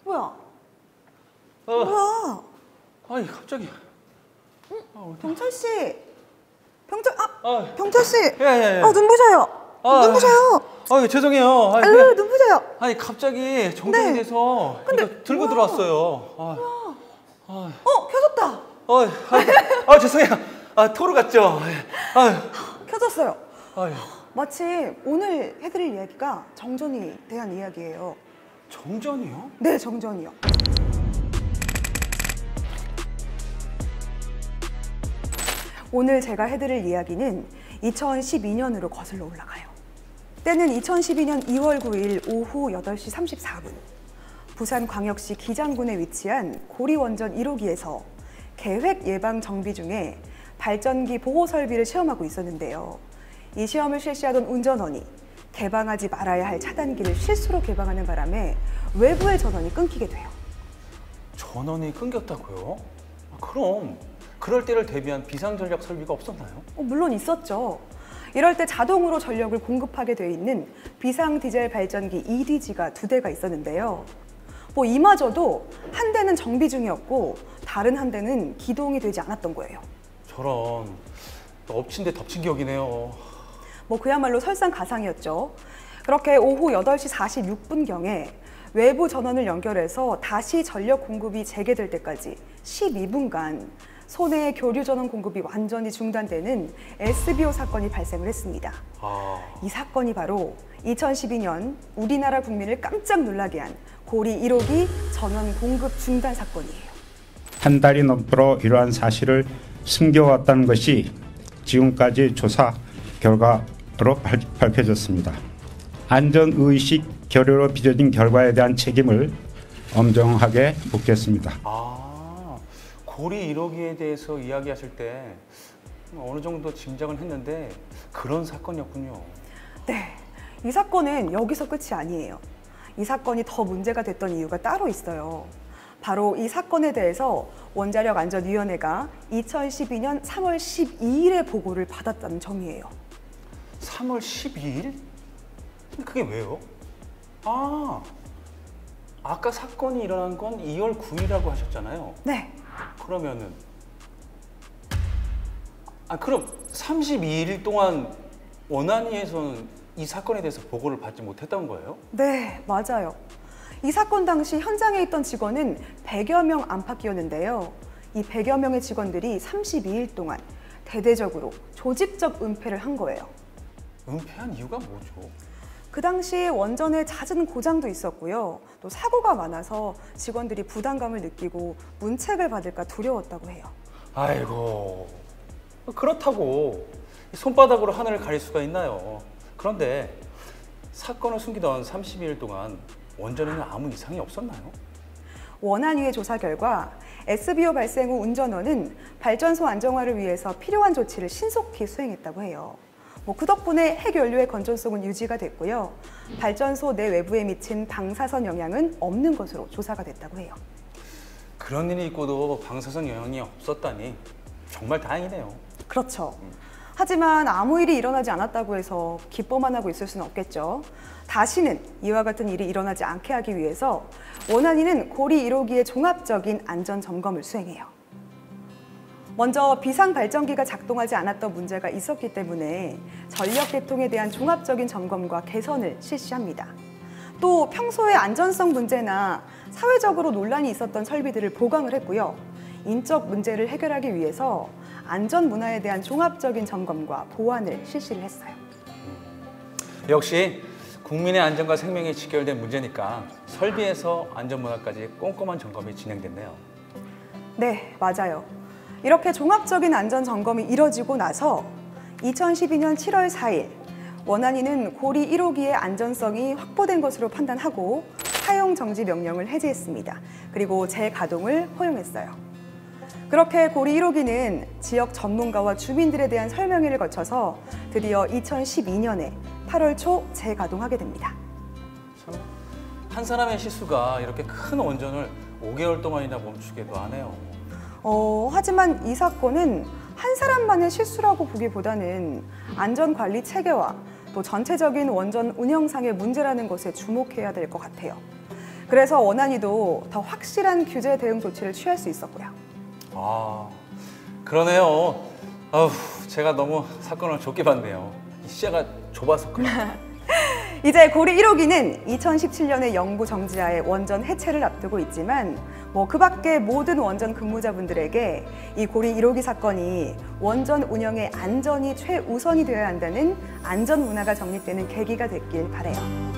뭐야? 뭐야? 아니 갑자기. 병철 씨. 아, 병철 씨. 예. 눈부셔요. 눈부셔요. 죄송해요. 아유, 눈부셔요. 아니 갑자기 정전이 돼서 근데 이거 들고 뭐야? 들어왔어요. 켜졌다. 죄송해요. 토로 갔죠. 켜졌어요. 아유. 마침 오늘 해드릴 이야기가 정전에 대한 이야기예요. 정전이요? 네, 정전이요. 오늘 제가 해드릴 이야기는 2012년으로 거슬러 올라가요. 때는 2012년 2월 9일 오후 8시 34분. 부산광역시 기장군에 위치한 고리원전 1호기에서 계획 예방 정비 중에 발전기 보호 설비를 시험하고 있었는데요. 이 시험을 실시하던 운전원이 개방하지 말아야 할 차단기를 실수로 개방하는 바람에 외부의 전원이 끊기게 돼요. 전원이 끊겼다고요? 그럼 그럴 때를 대비한 비상전력 설비가 없었나요? 물론 있었죠. 이럴 때 자동으로 전력을 공급하게 돼 있는 비상 디젤 발전기 EDG가 2대가 있었는데요. 이마저도 한 대는 정비 중이었고 다른 한 대는 기동이 되지 않았던 거예요. 저런, 엎친 데 덮친 격이네요. 그야말로 설상가상이었죠. 그렇게 오후 8시 46분경에 외부 전원을 연결해서 다시 전력 공급이 재개될 때까지 12분간 소내의 교류 전원 공급이 완전히 중단되는 SBO 사건이 발생을 했습니다. 이 사건이 바로 2012년 우리나라 국민을 깜짝 놀라게 한 고리 1호기 전원 공급 중단 사건이에요. 한 달이 넘도록 이러한 사실을 숨겨왔다는 것이 지금까지 조사 결과로 밝혀졌습니다. 안전의식 결여로 빚어진 결과에 대한 책임을 엄정하게 묻겠습니다. 고리 1호기에 대해서 이야기하실 때 어느 정도 짐작은 했는데 그런 사건이었군요. 네, 이 사건은 여기서 끝이 아니에요. 이 사건이 더 문제가 됐던 이유가 따로 있어요. 바로 이 사건에 대해서 원자력안전위원회가 2012년 3월 12일에 보고를 받았다는 점이에요. 3월 12일? 그게 왜요? 아까 사건이 일어난 건 2월 9일이라고 하셨잖아요. 네. 그러면은 그럼 32일 동안 원안위에서는 이 사건에 대해서 보고를 받지 못했던 거예요? 네, 맞아요. 이 사건 당시 현장에 있던 직원은 100여 명 안팎이었는데요. 이 100여 명의 직원들이 32일 동안 대대적으로 조직적 은폐를 한 거예요. 은폐한 이유가 뭐죠? 그 당시 원전에 잦은 고장도 있었고요. 또 사고가 많아서 직원들이 부담감을 느끼고 문책을 받을까 두려웠다고 해요. 아이고, 그렇다고 손바닥으로 하늘을 가릴 수가 있나요? 그런데 사건을 숨기던 32일 동안 원전에는 아무 이상이 없었나요? 원안위의 조사 결과 SBO 발생 후 운전원은 발전소 안정화를 위해서 필요한 조치를 신속히 수행했다고 해요. 그 덕분에 핵연료의 건전성은 유지가 됐고요. 발전소 내 외부에 미친 방사선 영향은 없는 것으로 조사가 됐다고 해요. 그런 일이 있고도 방사선 영향이 없었다니 정말 다행이네요. 그렇죠. 하지만 아무 일이 일어나지 않았다고 해서 기뻐만 하고 있을 수는 없겠죠. 다시는 이와 같은 일이 일어나지 않게 하기 위해서 원안위는 고리 1호기의 종합적인 안전 점검을 수행해요. 먼저 비상 발전기가 작동하지 않았던 문제가 있었기 때문에 전력 계통에 대한 종합적인 점검과 개선을 실시합니다. 또 평소에 안전성 문제나 사회적으로 논란이 있었던 설비들을 보강을 했고요. 인적 문제를 해결하기 위해서 안전 문화에 대한 종합적인 점검과 보완을 실시를 했어요. 역시 국민의 안전과 생명이 직결된 문제니까 설비에서 안전 문화까지 꼼꼼한 점검이 진행됐네요. 네, 맞아요. 이렇게 종합적인 안전 점검이 이뤄지고 나서 2012년 7월 4일 원안위는 고리 1호기의 안전성이 확보된 것으로 판단하고 사용 정지 명령을 해제했습니다. 그리고 재가동을 허용했어요. 그렇게 고리 1호기는 지역 전문가와 주민들에 대한 설명회를 거쳐서 드디어 2012년에 8월 초 재가동하게 됩니다. 참, 한 사람의 실수가 이렇게 큰 원전을 5개월 동안이나 멈추게도 하네요. 하지만 이 사건은 한 사람만의 실수라고 보기보다는 안전관리 체계와 또 전체적인 원전 운영상의 문제라는 것에 주목해야 될 것 같아요. 그래서 원안위도 더 확실한 규제 대응 조치를 취할 수 있었고요. 아, 그러네요. 아우, 제가 너무 사건을 좁게 봤네요. 시야가 좁아서 그래요. 이제 고리 1호기는 2017년에 영구 정지하에 원전 해체를 앞두고 있지만 그 밖에 모든 원전 근무자분들에게 이 고리 1호기 사건이 원전 운영의 안전이 최우선이 되어야 한다는 안전 문화가 정립되는 계기가 됐길 바라요.